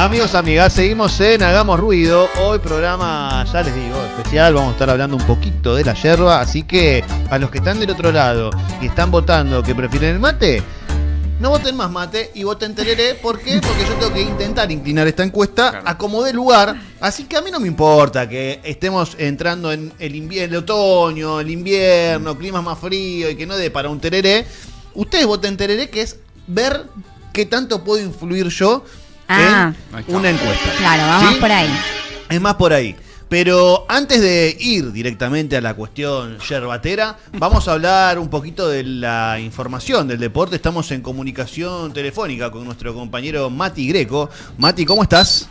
Amigos, amigas, seguimos en Hagamos Ruido. Hoy programa, ya les digo, especial. Vamos a estar hablando un poquito de la yerba. Así que a los que están del otro lado y están votando que prefieren el mate, no voten más mate y voten tereré. ¿Por qué? Porque yo tengo que intentar inclinar esta encuesta a como dé lugar. Así que a mí no me importa que estemos entrando en el otoño, el invierno, climas más fríos y que no dé para un tereré. Ustedes voten tereré, que es ver qué tanto puedo influir yo en una encuesta. Claro, vamos, ¿sí? Por ahí. Es más por ahí. Pero antes de ir directamente a la cuestión yerbatera, vamos a hablar un poquito de la información del deporte. Estamos en comunicación telefónica con nuestro compañero Mati Greco. Mati, ¿cómo estás?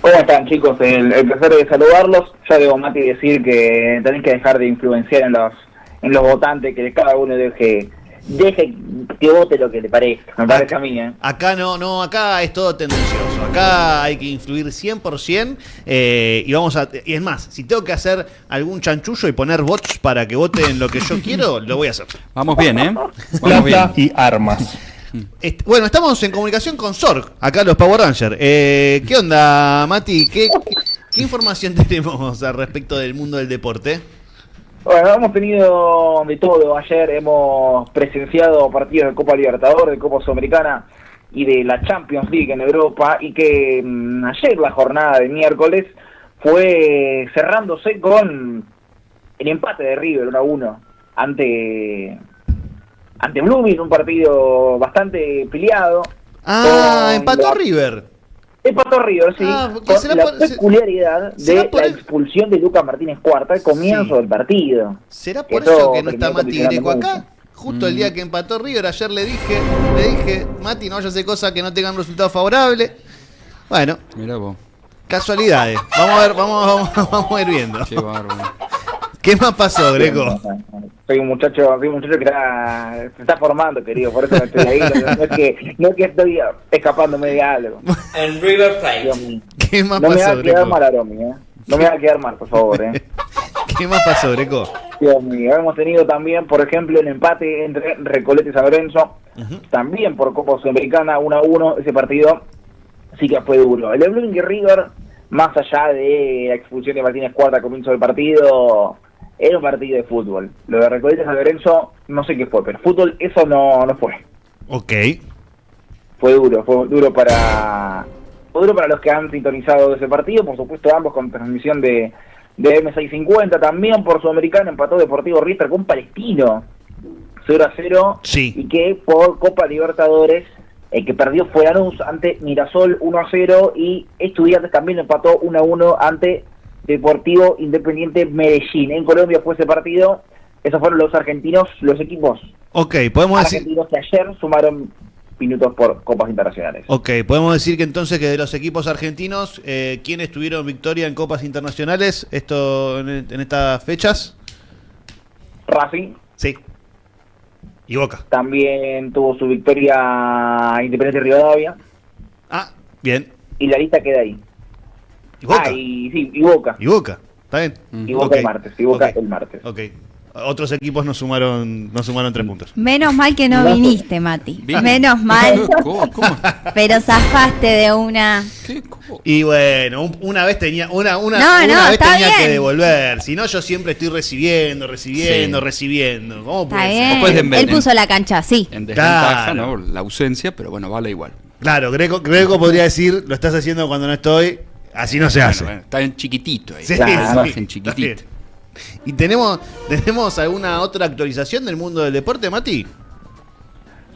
¿Cómo están, chicos? El placer de saludarlos. Ya debo, Mati, decir que tenés que dejar de influenciar en los votantes, que cada uno deje que vote lo que le parezca. Me parece a mí, ¿eh? Acá no, acá es todo tendencioso. Acá hay que influir 100%. Y es más, si tengo que hacer algún chanchullo y poner bots para que voten lo que yo quiero, lo voy a hacer. Vamos bien, ¿eh? Vamos bien. Y armas. Bueno, estamos en comunicación con Sorg, acá los Power Rangers. ¿Qué onda, Mati? ¿Qué información tenemos al respecto del mundo del deporte? Bueno, hemos tenido de todo. Ayer hemos presenciado partidos de Copa Libertadores, de Copa Sudamericana y de la Champions League en Europa, y que ayer la jornada de miércoles fue cerrándose con el empate de River 1-1 ante Blooming, un partido bastante peleado. Empató River. Empató River, sí, con la peculiaridad de la expulsión de Lucas Martínez Cuarta al comienzo del partido. ¿Será por eso que no está Mati Greco acá? Justo el día que empató River, ayer le dije, Mati, no vaya a hacer cosas que no tengan un resultado favorable. Bueno, mirá vos. Casualidades. Vamos a ir viendo. Qué bárbaro. ¿Qué más pasó, Greco? Soy un muchacho que se está formando, querido, por eso no estoy ahí. No es que estoy escapándome de algo. En River Plate. ¿Qué más pasó, Greco? No me va a quedar mal, Aromi, ¿eh? No me va a quedar mal, por favor, ¿eh? ¿Qué más pasó, Greco? Dios mío, hemos tenido también, por ejemplo, el empate entre Recoleta y San Lorenzo, también por Copa Sudamericana 1-1, ese partido sí que fue duro. El de Blooming y River, más allá de la expulsión de Martínez Cuarta al comienzo del partido, era un partido de fútbol. Lo de Recoleta y San Lorenzo, no sé qué fue, pero fútbol eso no fue. Ok. Fue duro para los que han sintonizado ese partido, por supuesto ambos con transmisión de M650, también por Sudamericana empató Deportivo Riestra con Palestino 0-0, sí. Y que por Copa Libertadores, que perdió fue Lanús ante Mirasol 1-0, y Estudiantes también empató 1-1 ante Deportivo Independiente Medellín. En Colombia fue ese partido. Esos fueron los argentinos, los equipos podemos argentinos que ayer sumaron minutos por copas internacionales. Ok, podemos decir que entonces que de los equipos argentinos, ¿quiénes tuvieron victoria en copas internacionales en estas fechas? Racing. Sí. Y Boca. También tuvo su victoria Independiente Rivadavia. Bien. Y la lista queda ahí. ¿Y Boca? Y Boca. Y Boca, ¿está bien? Y Boca el martes. Y Boca el martes. Ok. Otros equipos no sumaron 3 puntos. Menos mal que no viniste, Mati. Menos mal. ¿Cómo? Pero zafaste de una. ¿Qué? ¿Cómo? Y bueno, una vez tenía una vez tenía que devolver. Si no, yo siempre estoy recibiendo. ¿Cómo puede ser? Él puso la cancha así. En desventaja, Claro. ¿no? La ausencia, pero bueno, vale igual. Claro, Greco podría decir, lo estás haciendo cuando no estoy. Así no se hace. Bueno, está en chiquitito ahí. Sí, Claro, sí. en chiquitito. ¿Y tenemos alguna otra actualización del mundo del deporte, Mati?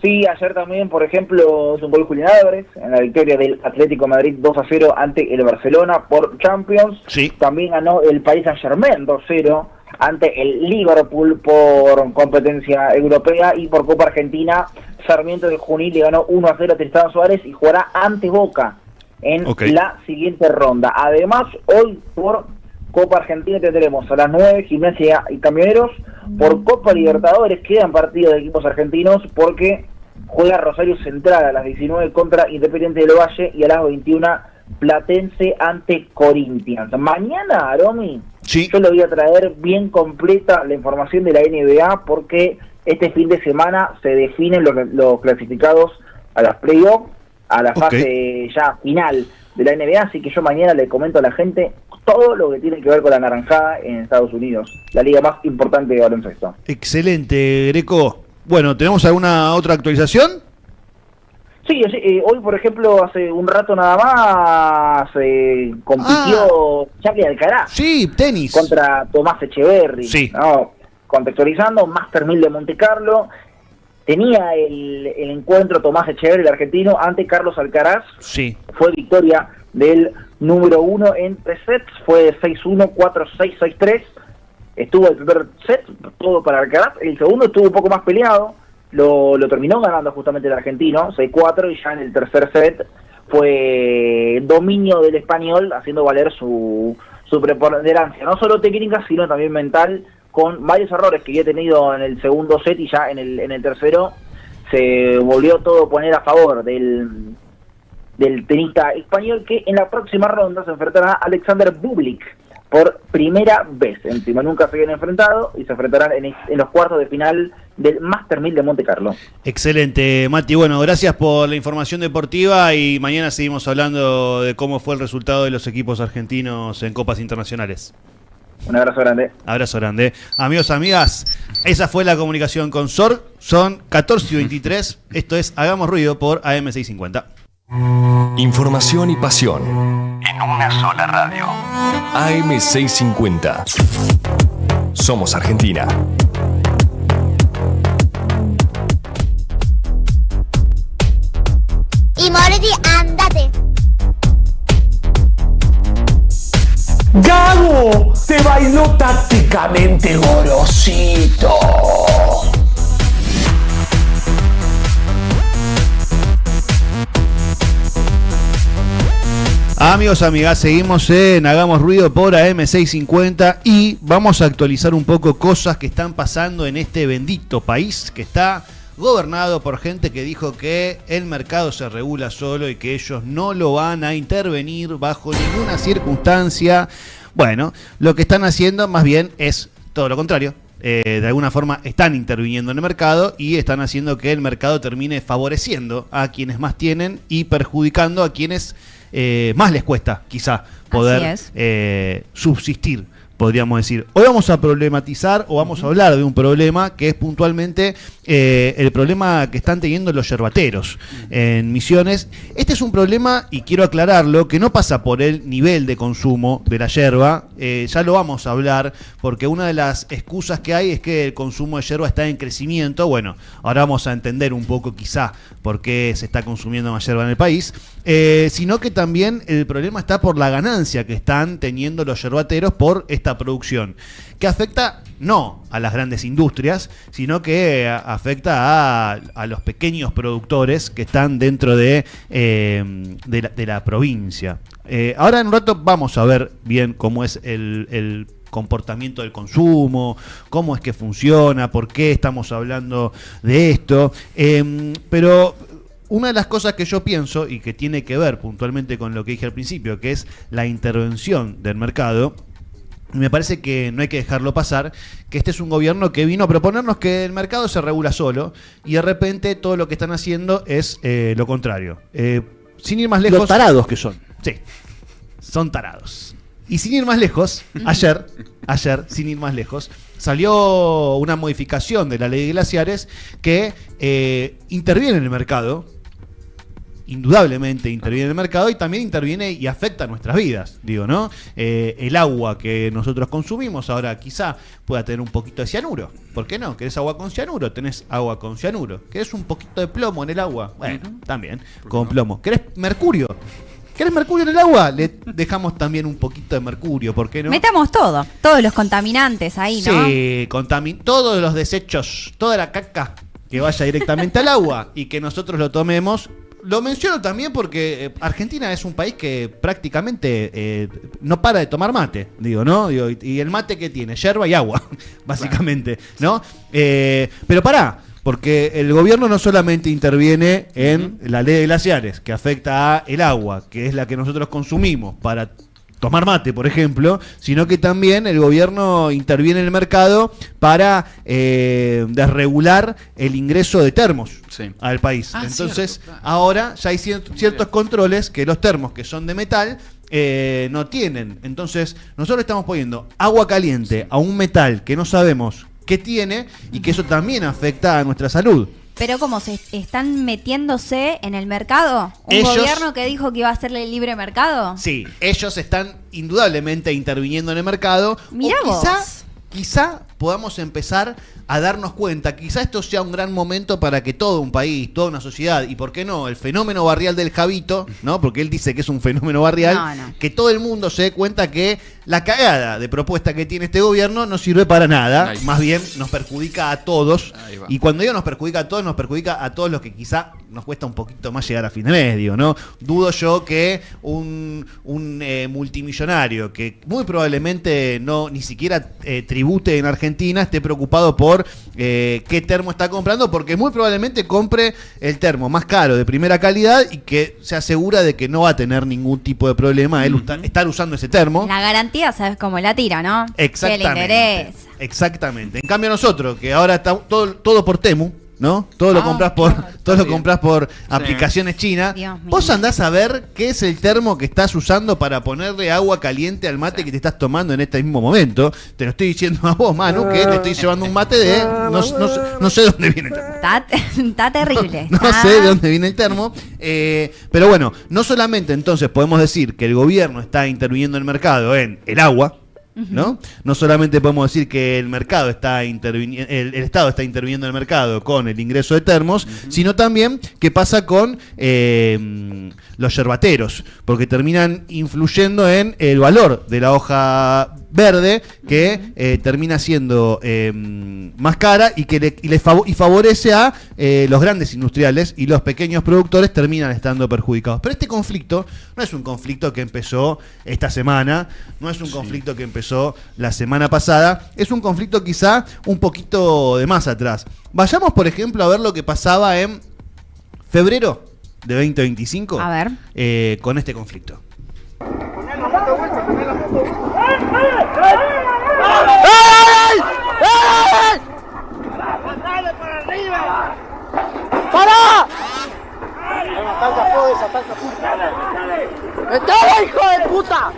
Sí, ayer también, por ejemplo, es un gol Julián Álvarez en la victoria del Atlético de Madrid 2-0 ante el Barcelona por Champions. Sí. También ganó el Paris Saint-Germain 2-0 ante el Liverpool por competencia europea, y por Copa Argentina Sarmiento de Junín le ganó 1-0 a Tristán Suárez y jugará ante Boca en la siguiente ronda. Además, hoy por Copa Argentina tendremos a las 9 Gimnasia y Camioneros. Por Copa Libertadores quedan partidos de equipos argentinos porque juega Rosario Central a las 19 contra Independiente del Valle, y a las 21 Platense ante Corinthians. Mañana, Aromi, sí, yo le voy a traer bien completa la información de la NBA, porque este fin de semana se definen los clasificados a las playoffs. a la fase ya final de la NBA, así que yo mañana le comento a la gente todo lo que tiene que ver con la naranjada en Estados Unidos, la liga más importante de baloncesto. Excelente, Greco. Bueno, ¿tenemos alguna otra actualización? Sí, hoy por ejemplo, hace un rato nada más compitió Charlie Alcaraz. Sí, tenis. Contra Tomás Echeverry. Sí. ¿No? Contextualizando, Master 1000 de Monte Carlo. Tenía el encuentro Tomás Echeverry, el argentino, ante Carlos Alcaraz. Sí. Fue victoria del número 1 en 3 sets. Fue 6-1, 4-6, 6-3. Estuvo el primer set, todo para Alcaraz. El segundo estuvo un poco más peleado. Lo terminó ganando justamente el argentino, 6-4, y ya en el tercer set fue dominio del español, haciendo valer su preponderancia, no solo técnica, sino también mental, con varios errores que había tenido en el segundo set, y ya en el tercero se volvió todo a poner a favor del tenista español, que en la próxima ronda se enfrentará a Alexander Bublik por primera vez. Encima nunca se habían enfrentado y se enfrentarán en los cuartos de final del Master 1000 de Monte Carlo. Excelente, Mati. Bueno, gracias por la información deportiva y mañana seguimos hablando de cómo fue el resultado de los equipos argentinos en copas internacionales. Un abrazo grande. Abrazo grande. Amigos, amigas, esa fue la comunicación con SOR. Son 14:23. Esto es Hagamos Ruido por AM650. Información y pasión en una sola radio. AM650. Somos Argentina. Y Mordi, ándate. Gago te bailó tácticamente Gorosito. Amigos, amigas, seguimos en Hagamos Ruido por AM650 y vamos a actualizar un poco cosas que están pasando en este bendito país que está gobernado por gente que dijo que el mercado se regula solo y que ellos no lo van a intervenir bajo ninguna circunstancia. Bueno, lo que están haciendo más bien es todo lo contrario. De alguna forma están interviniendo en el mercado y están haciendo que el mercado termine favoreciendo a quienes más tienen y perjudicando a quienes más les cuesta quizá poder subsistir, podríamos decir. Hoy vamos a problematizar o vamos a hablar de un problema que es puntualmente el problema que están teniendo los yerbateros en Misiones. Este es un problema, y quiero aclararlo, que no pasa por el nivel de consumo de la yerba. Ya lo vamos a hablar, porque una de las excusas que hay es que el consumo de yerba está en crecimiento. Bueno, ahora vamos a entender un poco quizá por qué se está consumiendo más yerba en el país. Sino que también el problema está por la ganancia que están teniendo los yerbateros por esta producción, que afecta no a las grandes industrias, sino que afecta a los pequeños productores que están dentro de la provincia. Ahora en un rato vamos a ver bien cómo es el comportamiento del consumo, cómo es que funciona, por qué estamos hablando de esto, pero una de las cosas que yo pienso y que tiene que ver puntualmente con lo que dije al principio, que es la intervención del mercado, me parece que no hay que dejarlo pasar, que este es un gobierno que vino a proponernos que el mercado se regula solo y de repente todo lo que están haciendo es lo contrario. Sin ir más lejos... Los tarados que son. Sí, son tarados. Y sin ir más lejos, ayer, sin ir más lejos, salió una modificación de la ley de glaciares que interviene en el mercado. Indudablemente interviene en el mercado y también interviene y afecta a nuestras vidas, digo, ¿no? El agua que nosotros consumimos ahora quizá pueda tener un poquito de cianuro. ¿Por qué no? ¿Querés agua con cianuro? Tenés agua con cianuro. ¿Querés un poquito de plomo en el agua? Bueno, también, con plomo. ¿Querés mercurio? ¿Querés mercurio en el agua? Le dejamos también un poquito de mercurio, ¿por qué no? Metamos todo, todos los contaminantes ahí, ¿no? Sí, todos los desechos, toda la caca que vaya directamente al agua y que nosotros lo tomemos. Lo menciono también porque Argentina es un país que prácticamente no para de tomar mate, digo, ¿no? Digo, y el mate que tiene, yerba y agua, básicamente, ¿no? Pero pará, porque el gobierno no solamente interviene en la ley de glaciares, que afecta a el agua, que es la que nosotros consumimos para tomar mate, por ejemplo, sino que también el gobierno interviene en el mercado para desregular el ingreso de termos al país. Entonces, cierto, claro. Ahora ya hay ciertos controles que los termos que son de metal no tienen. Entonces, nosotros estamos poniendo agua caliente a un metal que no sabemos qué tiene y que eso también afecta a nuestra salud. Pero como se están metiéndose en el mercado, Ellos- gobierno que dijo que iba a hacerle el libre mercado. Sí, ellos están indudablemente interviniendo en el mercado. Mirá O vos. quizá podamos empezar a darnos cuenta, quizá esto sea un gran momento para que todo un país, toda una sociedad, y por qué no, el fenómeno barrial del Javito, ¿no? Porque él dice que es un fenómeno barrial, No. que todo el mundo se dé cuenta que la cagada de propuesta que tiene este gobierno no sirve para nada, Ahí. más bien nos perjudica a todos. Ahí va. Y cuando digo nos perjudica a todos los que quizá nos cuesta un poquito más llegar a fin de mes, digo, ¿no? Dudo yo que un multimillonario que muy probablemente no ni siquiera tribute en Argentina esté preocupado por qué termo está comprando, porque muy probablemente compre el termo más caro, de primera calidad, y que se asegura de que no va a tener ningún tipo de problema él estar usando ese termo. La garantía, sabes cómo la tira, ¿no? Exactamente. Que le interesa. Exactamente. En cambio nosotros, que ahora está todo por Temu, ¿no? Todo lo compras por aplicaciones chinas. Dios mío. Vos andás a ver qué es el termo que estás usando para ponerle agua caliente al mate que te estás tomando en este mismo momento. Te lo estoy diciendo a vos, Manu, que te estoy llevando un mate de no sé dónde viene el termo. Está terrible. No sé de dónde viene el termo, pero bueno, no solamente entonces podemos decir que el gobierno está interviniendo en el mercado en el agua, ¿no? No solamente podemos decir que el mercado está el Estado está interviniendo en el mercado con el ingreso de termos, sino también qué pasa con los yerbateros, porque terminan influyendo en el valor de la hoja verde, que termina siendo más cara y que y favorece a los grandes industriales, y los pequeños productores terminan estando perjudicados. Pero este conflicto no es un conflicto que empezó esta semana, no es un conflicto que empezó la semana pasada, es un conflicto quizá un poquito de más atrás. Vayamos, por ejemplo, a ver lo que pasaba en febrero de 2025 A ver. con este conflicto. ¡Para! ¡Estaba, hijo de puta!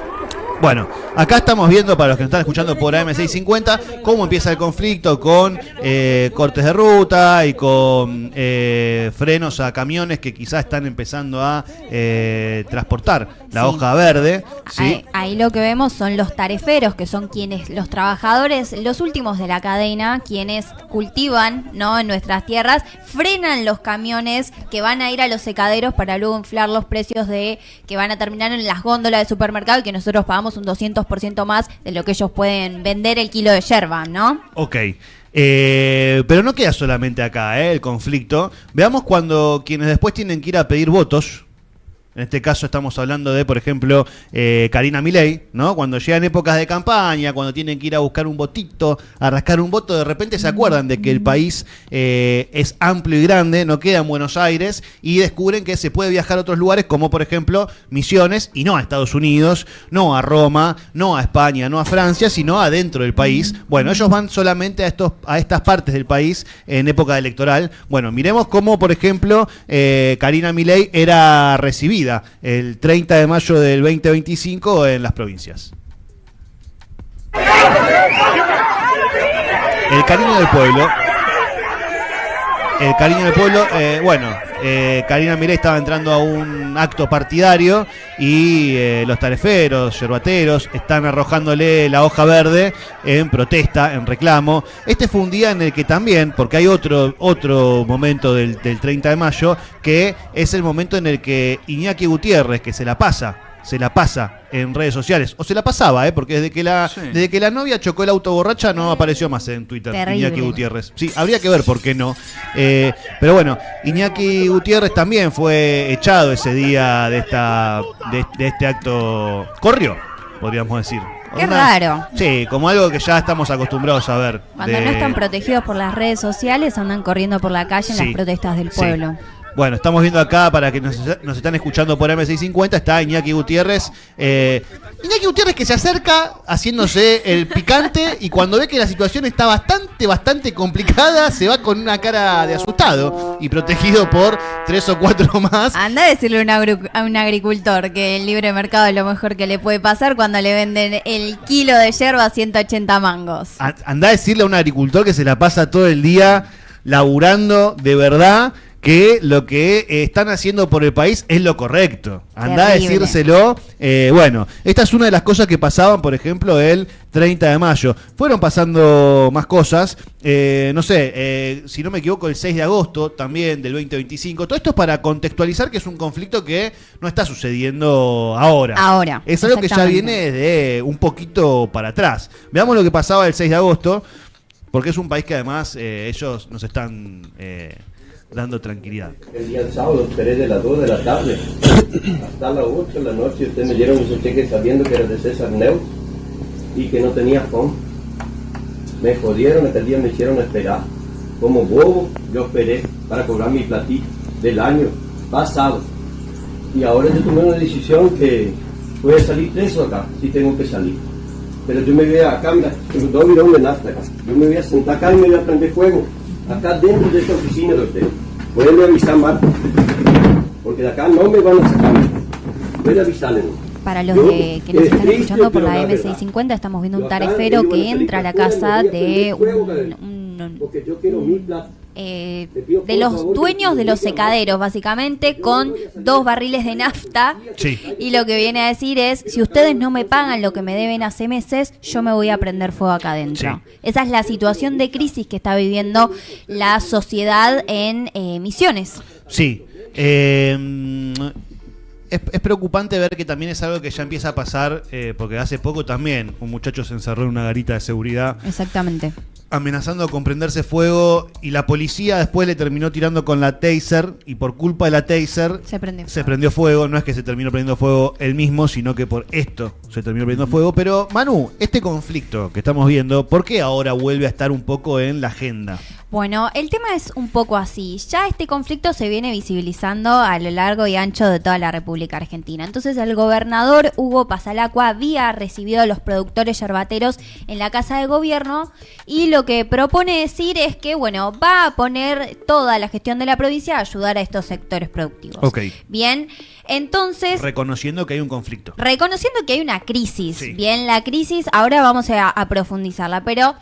Bueno, acá estamos viendo, para los que nos están escuchando por AM650, cómo empieza el conflicto con cortes de ruta y con frenos a camiones que quizás están empezando a transportar la hoja verde. ¿sí? Ahí lo que vemos son los tareferos, que son quienes, los trabajadores, los últimos de la cadena, quienes cultivan, ¿no?, en nuestras tierras, frenan los camiones que van a ir a los secaderos para luego inflar los precios que van a terminar en las góndolas de supermercado, y que nosotros pagamos un 200% más de lo que ellos pueden vender el kilo de yerba, ¿no? Ok. Pero no queda solamente acá el conflicto. Veamos cuando quienes después tienen que ir a pedir votos. En este caso estamos hablando de, por ejemplo, Karina Milei, ¿no? Cuando llegan épocas de campaña, cuando tienen que ir a buscar un votito, a rascar un voto, de repente se acuerdan de que el país es amplio y grande, no queda en Buenos Aires, y descubren que se puede viajar a otros lugares, como por ejemplo Misiones, y no a Estados Unidos, no a Roma, no a España, no a Francia, sino adentro del país. Bueno, ellos van solamente a estas partes del país en época electoral. Bueno, miremos cómo, por ejemplo, Karina Milei era recibida el 30 de mayo del 2025 en las provincias. El cariño del pueblo. El cariño del pueblo, Karina Milei estaba entrando a un acto partidario y los tareferos, yerbateros, están arrojándole la hoja verde en protesta, en reclamo. Este fue un día en el que también, porque hay otro momento del 30 de mayo, que es el momento en el que Iñaki Gutiérrez, que se la pasa en redes sociales, o se la pasaba, porque desde que la novia chocó el auto borracha no apareció más en Twitter. Terrible. Iñaki Gutiérrez. Sí, habría que ver por qué no. Pero bueno, Iñaki Gutiérrez también fue echado ese día de este acto. Corrió, podríamos decir. Qué raro. Sí, como algo que ya estamos acostumbrados a ver. Cuando no están protegidos por las redes sociales, andan corriendo por la calle en Sí, las protestas del sí. pueblo. Bueno, estamos viendo acá, para que nos están escuchando por M650, está Iñaki Gutiérrez. Iñaki Gutiérrez que se acerca haciéndose el picante y cuando ve que la situación está bastante complicada, se va con una cara de asustado y protegido por 3 o 4 más. Anda a decirle a un agricultor que el libre mercado es lo mejor que le puede pasar cuando le venden el kilo de yerba a 180 mangos. Anda a decirle a un agricultor que se la pasa todo el día laburando de verdad, que lo que están haciendo por el país es lo correcto. Andá a decírselo. Bueno, esta es una de las cosas que pasaban, por ejemplo, el 30 de mayo. Fueron pasando más cosas. No sé, si no me equivoco, el 6 de agosto también del 2025. Todo esto es para contextualizar que es un conflicto que no está sucediendo ahora. Es algo que ya viene de un poquito para atrás. Veamos lo que pasaba el 6 de agosto, porque es un país que además ellos nos están... dando tranquilidad. El día sábado esperé de las 2 de la tarde hasta las 8 de la noche. Ustedes me dieron ese cheque sabiendo que era de César Neus y que no tenía fondo. Me jodieron, aquel día me hicieron esperar. Como bobo, yo esperé para cobrar mi platito del año pasado. Y ahora yo tomé una decisión que voy a salir preso acá, si tengo que salir. Pero yo me voy acá, mira, tengo 2 bidones de nafta acá. Yo me voy a sentar acá y me voy a prender fuego. Acá dentro de esta oficina de ustedes. Voy a avisar mal, porque de acá no me van a sacar. Voy a avisarle. Para los que nos están escuchando por la M650, estamos viendo un tarefero que entra a la casa de de los dueños de los secaderos, básicamente, con 2 barriles de nafta. Sí. Y lo que viene a decir es, si ustedes no me pagan lo que me deben hace meses, yo me voy a prender fuego acá adentro. Sí. Esa es la situación de crisis que está viviendo la sociedad en Misiones. Sí. Es preocupante ver que también es algo que ya empieza a pasar, porque hace poco también un muchacho se encerró en una garita de seguridad. Exactamente. Amenazando con prenderse fuego, y la policía después le terminó tirando con la taser, y por culpa de la taser se prendió fuego. No es que se terminó prendiendo fuego él mismo, sino que por esto se terminó prendiendo fuego. Pero Manu, este conflicto que estamos viendo, ¿por qué ahora vuelve a estar un poco en la agenda? Bueno, el tema es un poco así. Ya este conflicto se viene visibilizando a lo largo y ancho de toda la República Argentina. Entonces el gobernador Hugo Pasalacqua había recibido a los productores yerbateros en la Casa de Gobierno, y lo que propone decir es que, bueno, va a poner toda la gestión de la provincia a ayudar a estos sectores productivos. Ok. Bien, entonces... Reconociendo que hay un conflicto. Reconociendo que hay una crisis. Sí. Bien, la crisis, ahora vamos a profundizarla, pero...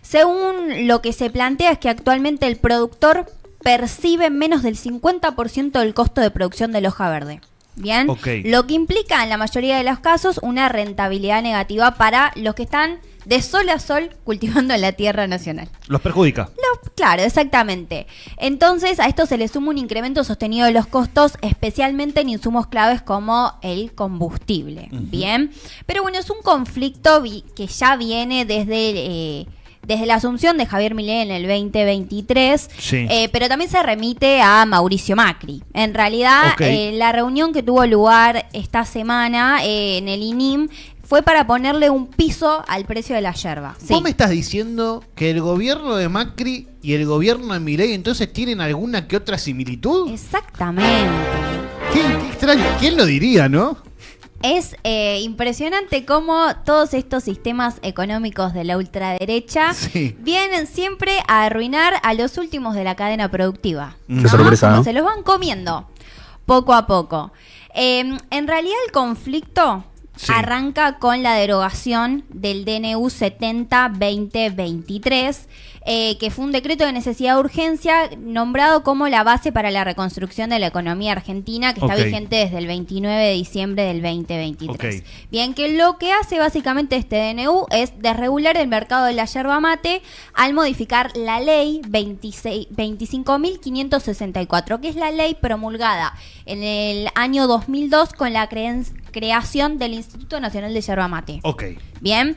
Según lo que se plantea es que actualmente el productor percibe menos del 50% del costo de producción de hoja verde. Bien, okay. Lo que implica en la mayoría de los casos una rentabilidad negativa para los que están de sol a sol cultivando en la tierra nacional. Los perjudica. Claro, exactamente. Entonces a esto se le suma un incremento sostenido de los costos, especialmente en insumos claves como el combustible. Bien, pero bueno, es un conflicto que ya viene desde la asunción de Javier Milei en el 2023, sí. Pero también se remite a Mauricio Macri. En realidad, la reunión que tuvo lugar esta semana en el INIM fue para ponerle un piso al precio de la yerba. Sí. ¿Vos me estás diciendo que el gobierno de Macri y el gobierno de Milei entonces tienen alguna que otra similitud? Exactamente. Qué extraño. ¿Quién lo diría, no? Es impresionante cómo todos estos sistemas económicos de la ultraderecha vienen siempre a arruinar a los últimos de la cadena productiva. Qué sorpresa, ¿no? Se los van comiendo poco a poco. En realidad el conflicto arranca con la derogación del DNU 70-2023, que fue un decreto de necesidad de urgencia nombrado como la base para la reconstrucción de la economía argentina, que está vigente desde el 29 de diciembre del 2023. Bien, que lo que hace básicamente este DNU es desregular el mercado de la yerba mate al modificar la ley 25.564, que es la ley promulgada en el año 2002 con la creación del Instituto Nacional de Yerba Mate. Bien,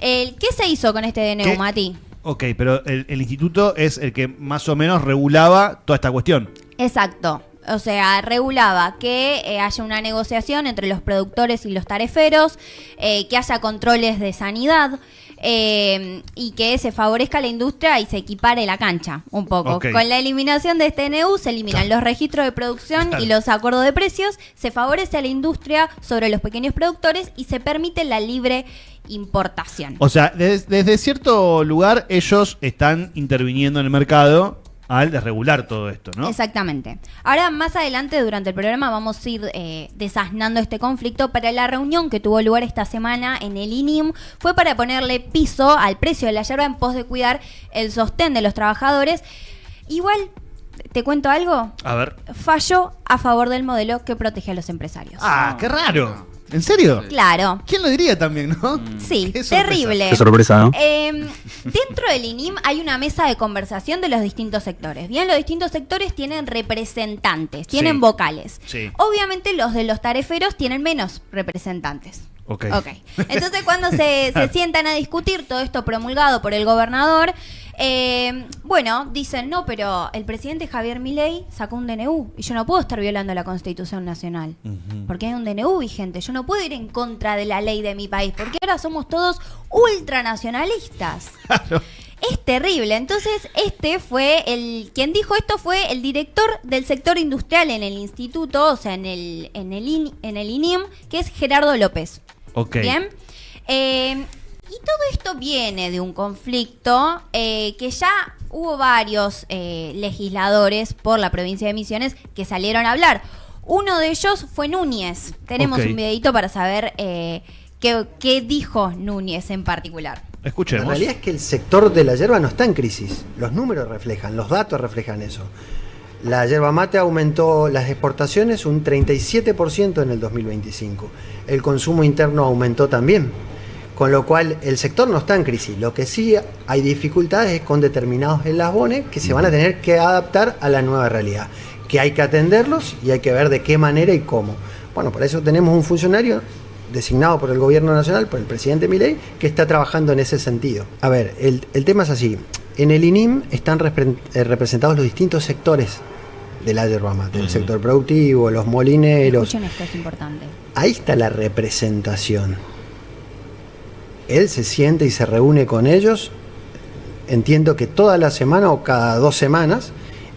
¿qué se hizo con este DNU, Mati? Ok, pero el instituto es el que más o menos regulaba toda esta cuestión. Exacto. O sea, regulaba que haya una negociación entre los productores y los tareferos, que haya controles de sanidad, y que se favorezca la industria y se equipare la cancha un poco. Ok. Con la eliminación de este DNU se eliminan los registros de producción y los acuerdos de precios, se favorece a la industria sobre los pequeños productores y se permite la libre importación. O sea, desde cierto lugar ellos están interviniendo en el mercado al desregular todo esto, ¿no? Exactamente. Ahora, más adelante, durante el programa, vamos a ir desasnando este conflicto. Para la reunión que tuvo lugar esta semana en el INIM, fue para ponerle piso al precio de la yerba en pos de cuidar el sostén de los trabajadores. Igual, ¿te cuento algo? A ver. Falló a favor del modelo que protege a los empresarios. Ah, qué raro. ¿En serio? Claro. ¿Quién lo diría también, no? Sí, Qué sorpresa. terrible. Qué sorpresa, ¿no? Dentro del INIM hay una mesa de conversación de los distintos sectores. Bien, los distintos sectores tienen representantes, tienen Sí. vocales. Sí. Obviamente los de los tareferos tienen menos representantes. Ok. Entonces cuando se sientan a discutir todo esto promulgado por el gobernador, bueno, dicen, no, pero el presidente Javier Milei sacó un DNU y yo no puedo estar violando la Constitución Nacional. Porque hay un DNU vigente. Yo no puedo ir en contra de la ley de mi país porque ahora somos todos ultranacionalistas. Claro. Es terrible. Entonces, quien dijo esto fue el director del sector industrial en el instituto, o sea, en el INIM, que es Gerardo López. Ok. Bien. Y todo esto viene de un conflicto que ya hubo varios legisladores por la provincia de Misiones que salieron a hablar. Uno de ellos fue Núñez. Tenemos Ok. un videito para saber qué dijo Núñez en particular. Escuchemos. La realidad es que el sector de la yerba no está en crisis. Los números reflejan, los datos reflejan eso. La yerba mate aumentó las exportaciones un 37% en el 2025. El consumo interno aumentó también. Con lo cual el sector no está en crisis. Lo que sí hay dificultades con determinados eslabones que se van a tener que adaptar a la nueva realidad. Que hay que atenderlos y hay que ver de qué manera y cómo. Bueno, para eso tenemos un funcionario designado por el gobierno nacional, por el presidente Milei, que está trabajando en ese sentido. A ver, el tema es así. En el INIM están representados los distintos sectores de la yerba mate. El sector productivo, los molineros. Escuchen esto, es importante. Ahí está la representación. Él se siente y se reúne con ellos, entiendo que toda la semana o cada 2 semanas,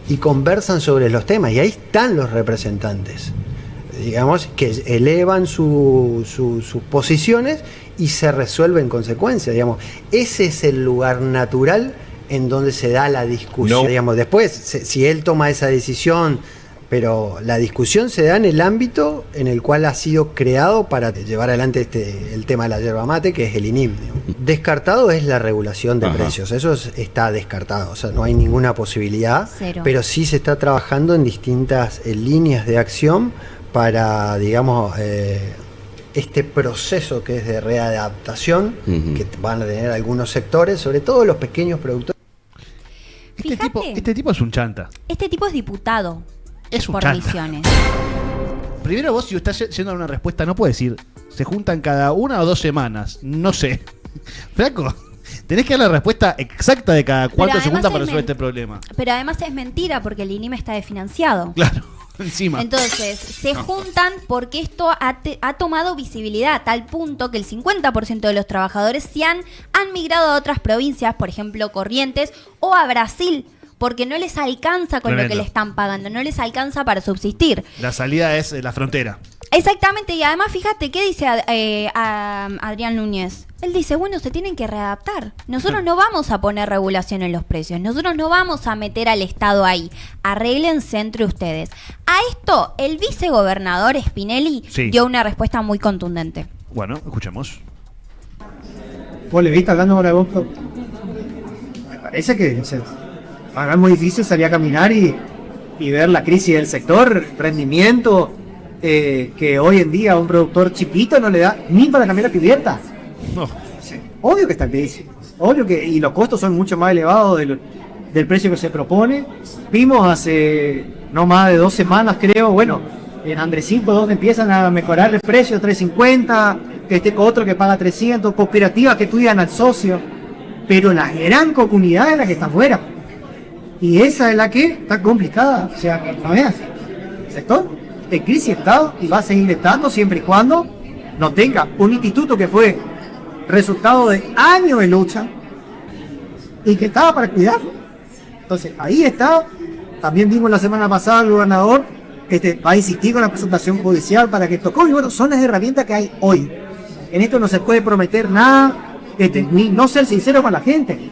y conversan sobre los temas. Y ahí están los representantes, digamos, que elevan sus posiciones y se resuelve en consecuencia, digamos. Ese es el lugar natural en donde se da la discusión. No. Digamos, después, si él toma esa decisión, pero la discusión se da en el ámbito en el cual ha sido creado para llevar adelante el tema de la yerba mate, que es el INIM. Digamos. Descartado es la regulación de precios, eso está descartado, o sea, no hay ninguna posibilidad, Cero. pero sí se está trabajando en distintas líneas de acción para, digamos, este proceso que es de readaptación que van a tener algunos sectores, sobre todo los pequeños productores. Este tipo es un chanta. Este tipo es diputado. Es un por chanta. Misiones. Primero vos, si estás yendo a una respuesta, no puedes decir, se juntan cada 1 o 2 semanas. No sé. Flaco, tenés que dar la respuesta exacta de cada cuánto se juntan para resolver este problema. Pero además es mentira porque el INIM está desfinanciado. Claro, encima. Entonces, se juntan porque esto ha tomado visibilidad a tal punto que el 50% de los trabajadores han migrado a otras provincias, por ejemplo, Corrientes, o a Brasil, porque no les alcanza con Tremendo. lo que le están pagando, no les alcanza para subsistir. La salida es la frontera. Exactamente, y además fíjate, ¿qué dice Adrián Núñez? Él dice, bueno, se tienen que readaptar. Nosotros no vamos a poner regulación en los precios, nosotros no vamos a meter al Estado ahí. Arréglense entre ustedes. A esto, el vicegobernador Spinelli dio una respuesta muy contundente. Bueno, escuchemos. ¿Vos le viste hablando ahora vos? Me parece que es muy difícil salir a caminar y ver la crisis del sector, rendimiento, que hoy en día a un productor chiquito no le da ni para cambiar la cubierta. No. Sí. Obvio que está en crisis, obvio que, y los costos son mucho más elevados del precio que se propone. Vimos hace no más de 2 semanas, creo, bueno, en Andresito, donde empiezan a mejorar el precio, 350, que esté con otro que paga 300, cooperativas que cuidan al socio, pero la gran comunidad es la que está afuera. Y esa es la que está complicada. O sea, no veas, el sector de crisis está y va a seguir estando siempre y cuando no tenga un instituto que fue resultado de años de lucha y que estaba para cuidarlo. Entonces, ahí está. También vimos la semana pasada el gobernador va a insistir con la presentación judicial para que esto. Y bueno, son las herramientas que hay hoy. En esto no se puede prometer nada, ni no ser sincero con la gente.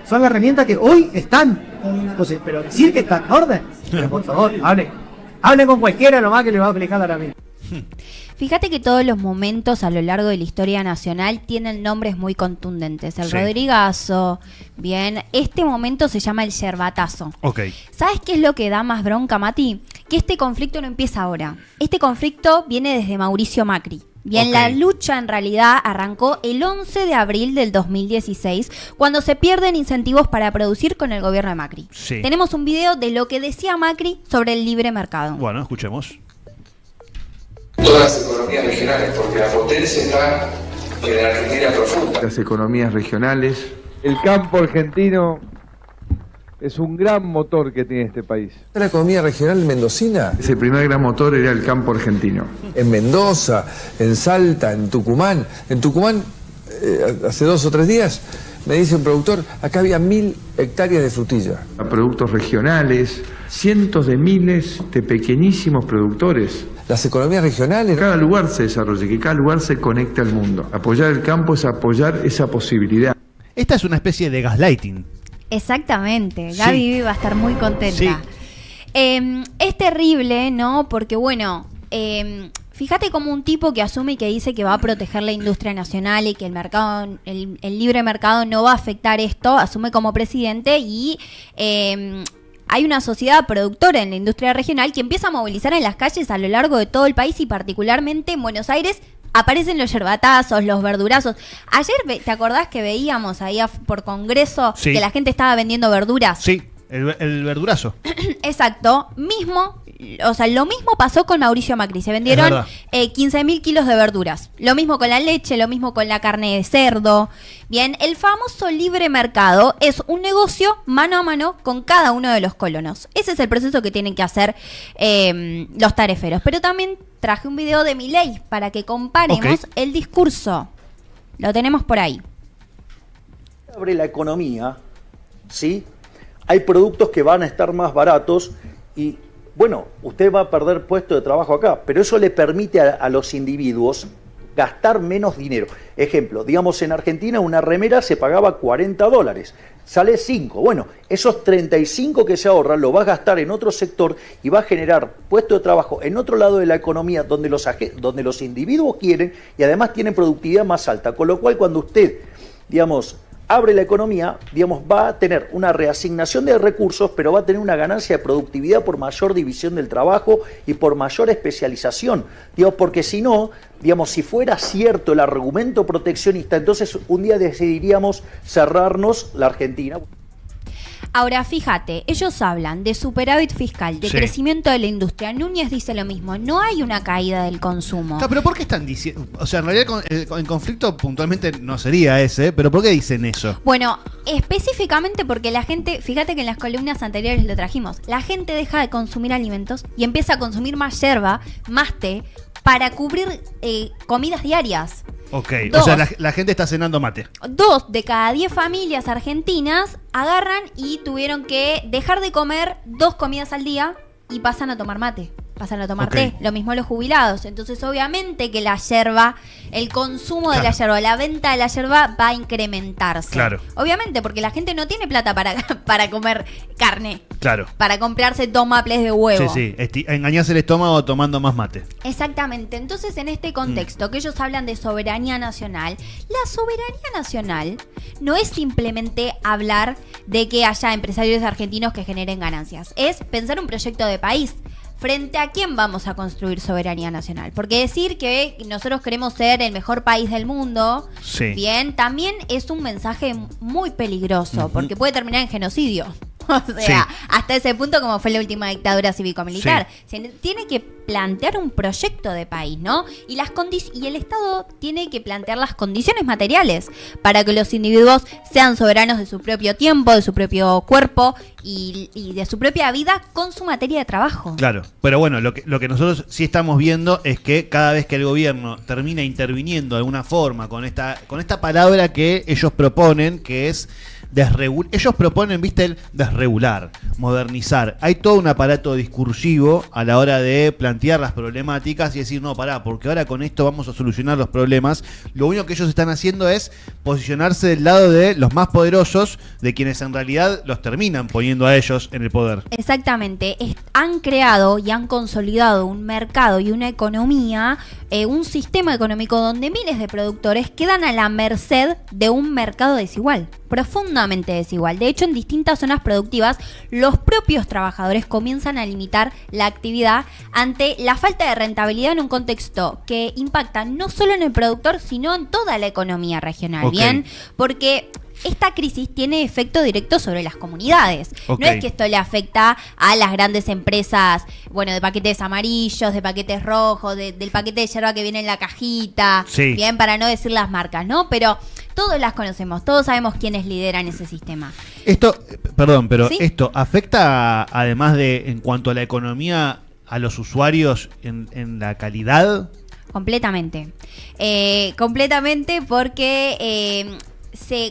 Son las herramientas que hoy están. Entonces, pero decir que están en orden, pero por favor, hable con cualquiera nomás que le va a aplicar ahora mismo. Fíjate que todos los momentos a lo largo de la historia nacional tienen nombres muy contundentes. El Sí. Rodrigazo, bien. Este momento se llama el yerbatazo. Ok. ¿Sabes qué es lo que da más bronca, Mati? Que este conflicto no empieza ahora. Este conflicto viene desde Mauricio Macri. Bien, Ok. la lucha en realidad arrancó el 11 de abril del 2016, cuando se pierden incentivos para producir con el gobierno de Macri. Sí. Tenemos un video de lo que decía Macri sobre el libre mercado. Bueno, escuchemos. Todas las economías regionales, porque la potencia está en la Argentina profunda. Las economías regionales. El campo argentino es un gran motor que tiene este país. La economía regional mendocina. Ese primer gran motor era el campo argentino. En Mendoza, en Salta, en Tucumán. En Tucumán, hace 2 o 3 días, me dice un productor, acá había 1000 hectáreas de frutilla. A productos regionales, cientos de miles de pequeñísimos productores. Las economías regionales. Que cada lugar se desarrolle, que cada lugar se conecte al mundo. Apoyar el campo es apoyar esa posibilidad. Esta es una especie de gaslighting. Exactamente, Sí. Gaby va a estar muy contenta. Sí. Es terrible, ¿no? Porque bueno, fíjate como un tipo que asume y que dice que va a proteger la industria nacional y que el mercado, el libre mercado no va a afectar esto, asume como presidente y hay una sociedad productora en la industria regional que empieza a movilizar en las calles a lo largo de todo el país y particularmente en Buenos Aires. Aparecen los yerbatazos, los verdurazos. Ayer, ¿te acordás que veíamos ahí por Congreso Sí. que la gente estaba vendiendo verduras? Sí, el verdurazo. Exacto, lo mismo pasó con Mauricio Macri. Se vendieron Es verdad. 15.000 kilos de verduras. Lo mismo con la leche, lo mismo con la carne de cerdo. Bien, el famoso libre mercado es un negocio mano a mano con cada uno de los colonos. Ese es el proceso que tienen que hacer los tareferos. Pero también traje un video de Milei para que comparemos el discurso. Lo tenemos por ahí. Abre la economía, ¿sí? Hay productos que van a estar más baratos y, bueno, usted va a perder puesto de trabajo acá, pero eso le permite a los individuos gastar menos dinero. Ejemplo, digamos en Argentina una remera se pagaba $40, sale 5. Bueno, esos 35 que se ahorran lo va a gastar en otro sector y va a generar puesto de trabajo en otro lado de la economía donde los individuos quieren y además tienen productividad más alta. Con lo cual, cuando usted, digamos, abre la economía, digamos, va a tener una reasignación de recursos, pero va a tener una ganancia de productividad por mayor división del trabajo y por mayor especialización. Digamos, porque si no, digamos, si fuera cierto el argumento proteccionista, entonces un día decidiríamos cerrarnos la Argentina. Ahora, fíjate, ellos hablan de superávit fiscal, de Sí. crecimiento de la industria. Núñez dice lo mismo, no hay una caída del consumo. Claro, pero ¿por qué están diciendo? O sea, en realidad el conflicto puntualmente no sería ese, pero ¿por qué dicen eso? Bueno, específicamente porque la gente, fíjate que en las columnas anteriores lo trajimos, la gente deja de consumir alimentos y empieza a consumir más yerba, más té, para cubrir comidas diarias. Ok, Dos. o sea, la gente está cenando mate. 2 de cada 10 familias argentinas agarran y tuvieron que dejar de comer 2 comidas al día y pasan a tomar mate. Pasan a tomar té. Lo mismo los jubilados. Entonces, obviamente que la yerba, el consumo de la yerba, la venta de la yerba va a incrementarse. Claro. Obviamente, porque la gente no tiene plata para comer carne. Claro. Para comprarse 2 maples de huevo. Sí, engañarse el estómago tomando más mate. Exactamente. Entonces, en este contexto que ellos hablan de soberanía nacional, la soberanía nacional no es simplemente hablar de que haya empresarios argentinos que generen ganancias. Es pensar un proyecto de país. ¿Frente a quién vamos a construir soberanía nacional? Porque decir que nosotros queremos ser el mejor país del mundo, Sí. bien, también es un mensaje muy peligroso, porque puede terminar en genocidio. O sea, hasta ese punto como fue la última dictadura cívico-militar. Se tiene que plantear un proyecto de país, ¿no? Y el Estado tiene que plantear las condiciones materiales para que los individuos sean soberanos de su propio tiempo, de su propio cuerpo y de su propia vida con su materia de trabajo. Claro, pero bueno, lo que nosotros sí estamos viendo es que cada vez que el gobierno termina interviniendo de alguna forma con esta palabra que ellos proponen, que es ellos proponen, viste, el desregular, modernizar. Hay todo un aparato discursivo a la hora de plantear las problemáticas y decir, no, pará, porque ahora con esto vamos a solucionar los problemas. Lo único que ellos están haciendo es posicionarse del lado de los más poderosos, de quienes en realidad los terminan poniendo a ellos en el poder. Exactamente. Han creado y han consolidado un mercado y una economía, un sistema económico donde miles de productores quedan a la merced de un mercado desigual, profundamente desigual. De hecho, en distintas zonas productivas, los propios trabajadores comienzan a limitar la actividad ante la falta de rentabilidad en un contexto que impacta no solo en el productor, sino en toda la economía regional. Bien, porque esta crisis tiene efecto directo sobre las comunidades. No es que esto le afecta a las grandes empresas, bueno, de paquetes amarillos, de paquetes rojos, del paquete de yerba que viene en la cajita, bien, para no decir las marcas, ¿no? Pero todos las conocemos, todos sabemos quiénes lideran ese sistema. Esto, perdón, pero esto afecta, además de, en cuanto a la economía, a los usuarios en la calidad. Completamente. Completamente porque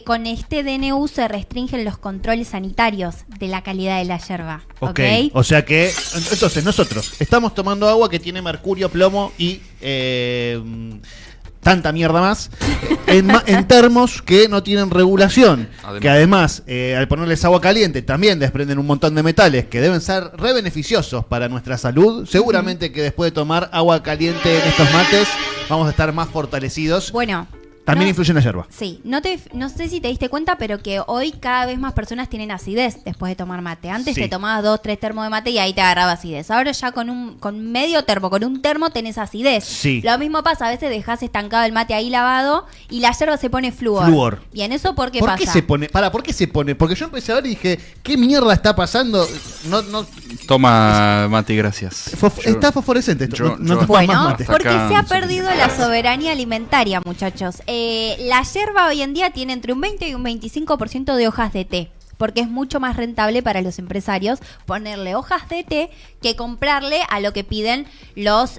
con este DNU se restringen los controles sanitarios de la calidad de la yerba. Ok. O sea que, entonces nosotros estamos tomando agua que tiene mercurio, plomo y tanta mierda más en termos que no tienen regulación. Que además, al ponerles agua caliente, también desprenden un montón de metales que deben ser re beneficiosos para nuestra salud. Seguramente que después de tomar agua caliente en estos mates, vamos a estar más fortalecidos. Bueno. También influye en la yerba. Sí, no sé si te diste cuenta, pero que hoy cada vez más personas tienen acidez después de tomar mate. Antes te tomabas 2-3 termos de mate y ahí te agarraba acidez. Ahora ya con medio termo, con un termo tenés acidez. Sí. Lo mismo pasa, a veces dejás estancado el mate ahí lavado y la yerba se pone flúor. Bien, ¿eso por qué pasa? ¿Por qué se pone? ¿Por qué se pone? Porque yo empecé a ver y dije, ¿qué mierda está pasando? No. Toma mate, gracias. Está fosforescente esto. No te bueno, más mate. Porque se ha perdido la soberanía alimentaria, muchachos. La yerba hoy en día tiene entre un 20 y un 25% de hojas de té, porque es mucho más rentable para los empresarios ponerle hojas de té que comprarle a lo que piden los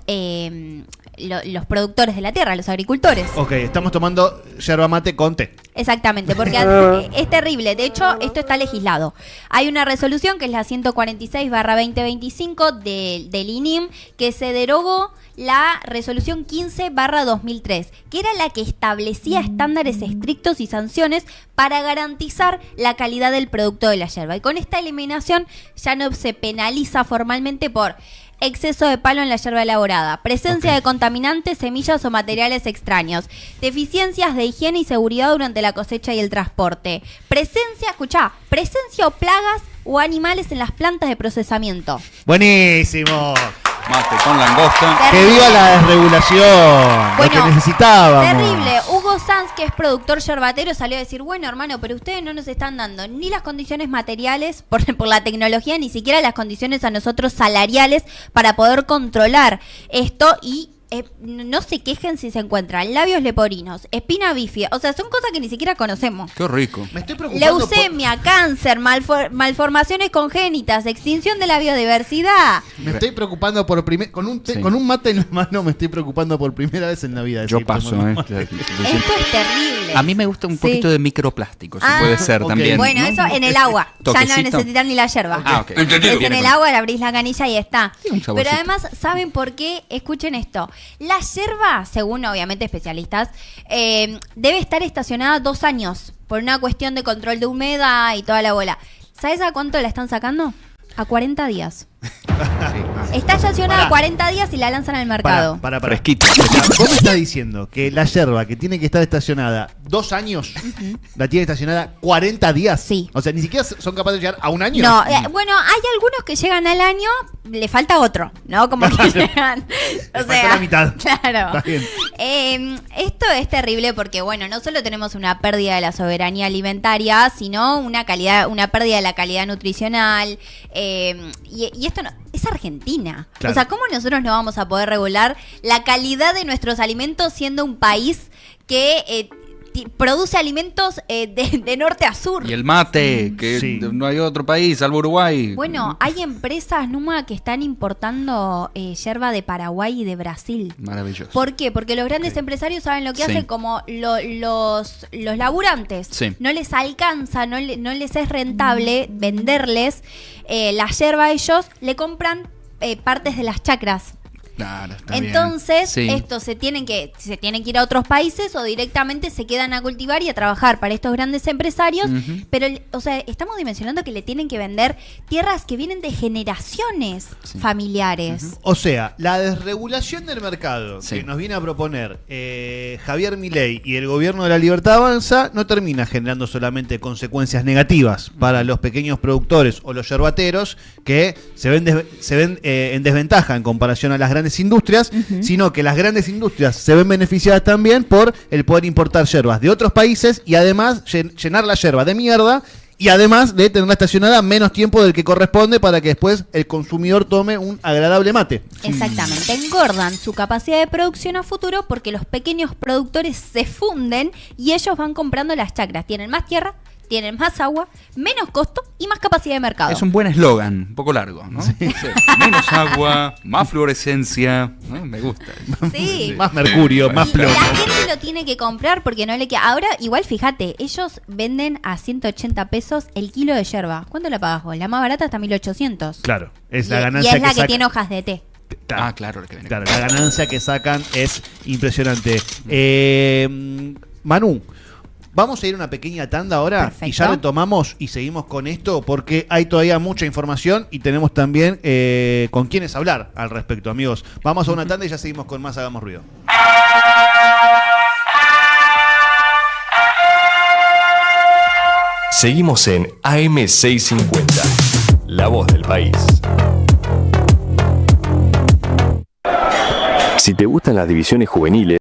productores de la tierra, los agricultores. Ok, estamos tomando yerba mate con té. Exactamente, porque es terrible. De hecho, esto está legislado. Hay una resolución que es la 146/2025 del INIM que se derogó la resolución 15/2003, que era la que establecía estándares estrictos y sanciones para garantizar la calidad del producto de la yerba. Y con esta eliminación ya no se penaliza formalmente por exceso de palo en la yerba elaborada, presencia de contaminantes, semillas o materiales extraños, deficiencias de higiene y seguridad durante la cosecha y el transporte, presencia o plagas o animales en las plantas de procesamiento. Buenísimo. Mate con langosta. Que viva la desregulación, lo que necesitábamos. Terrible. Hugo Sanz, que es productor yerbatero, salió a decir, bueno, hermano, pero ustedes no nos están dando ni las condiciones materiales por la tecnología, ni siquiera las condiciones a nosotros salariales para poder controlar esto y no se quejen si se encuentran labios leporinos, espina bífida, o sea, son cosas que ni siquiera conocemos. Qué rico. Me estoy preocupando leucemia, cáncer, malformaciones congénitas, extinción de la biodiversidad. Me estoy preocupando con un mate en la mano, me estoy preocupando por primera vez en la vida. Yo paso, Esto es terrible. A mí me gusta un poquito de microplástico, si puede ser también. Bueno, eso en el agua. Ya no necesitan ni la yerba. Es en el agua, le abrís la canilla y está. Pero además, ¿saben por qué? Escuchen esto. La yerba, según obviamente especialistas, debe estar estacionada 2 años por una cuestión de control de humedad y toda la bola. ¿Sabes a cuánto la están sacando? A 40 días. Está estacionada 40 días y la lanzan al mercado. Para. Fresquita. ¿Vos me estás diciendo que la yerba que tiene que estar estacionada 2 años, la tiene estacionada 40 días? Sí. O sea, ni siquiera son capaces de llegar a un año. No, bueno, hay algunos que llegan al año, le falta otro, ¿no? Como que llegan. Le falta la mitad. Claro. Está bien. Esto es terrible porque, bueno, no solo tenemos una pérdida de la soberanía alimentaria, sino una pérdida de la calidad nutricional. Y esto no, es Argentina. Claro. O sea, ¿cómo nosotros no vamos a poder regular la calidad de nuestros alimentos siendo un país que produce alimentos de norte a sur? Y el mate, que no hay otro país, salvo Uruguay. Bueno, hay empresas, Numa, que están importando yerba de Paraguay y de Brasil. Maravilloso. ¿Por qué? Porque los grandes empresarios saben lo que hacen, como los laburantes. No les alcanza, no les es rentable venderles la yerba a ellos, le compran partes de las chacras. Claro, entonces, estos se tienen que ir a otros países o directamente se quedan a cultivar y a trabajar para estos grandes empresarios. Pero, o sea, estamos dimensionando que le tienen que vender tierras que vienen de generaciones familiares. O sea, la desregulación del mercado que nos viene a proponer Javier Milei y el gobierno de la Libertad Avanza no termina generando solamente consecuencias negativas para los pequeños productores o los yerbateros que se ven en desventaja en comparación a las grandes industrias, sino que las grandes industrias se ven beneficiadas también por el poder importar yerbas de otros países y además llenar la yerba de mierda y además de tenerla estacionada menos tiempo del que corresponde para que después el consumidor tome un agradable mate. Exactamente, engordan su capacidad de producción a futuro porque los pequeños productores se funden y ellos van comprando las chacras, tienen más tierra, tienen más agua, menos costo y más capacidad de mercado. Es un buen eslogan, un poco largo, ¿no? Sí. Menos agua, más fluorescencia, ¿no? Me gusta. Sí. Más mercurio, más plomo. La gente lo tiene que comprar porque no le queda. Ahora, igual fíjate, ellos venden a 180 pesos el kilo de yerba. ¿Cuánto la pagas vos? La más barata está a 1800. Claro, es la ganancia. Y es la que tiene hojas de té. Claro, la ganancia que sacan es impresionante. Manu, vamos a ir a una pequeña tanda ahora. Perfecto. Y ya retomamos y seguimos con esto porque hay todavía mucha información y tenemos también con quienes hablar al respecto, amigos. Vamos a una tanda y ya seguimos con más Hagamos Ruido. Seguimos en AM650, La Voz del País. Si te gustan las divisiones juveniles,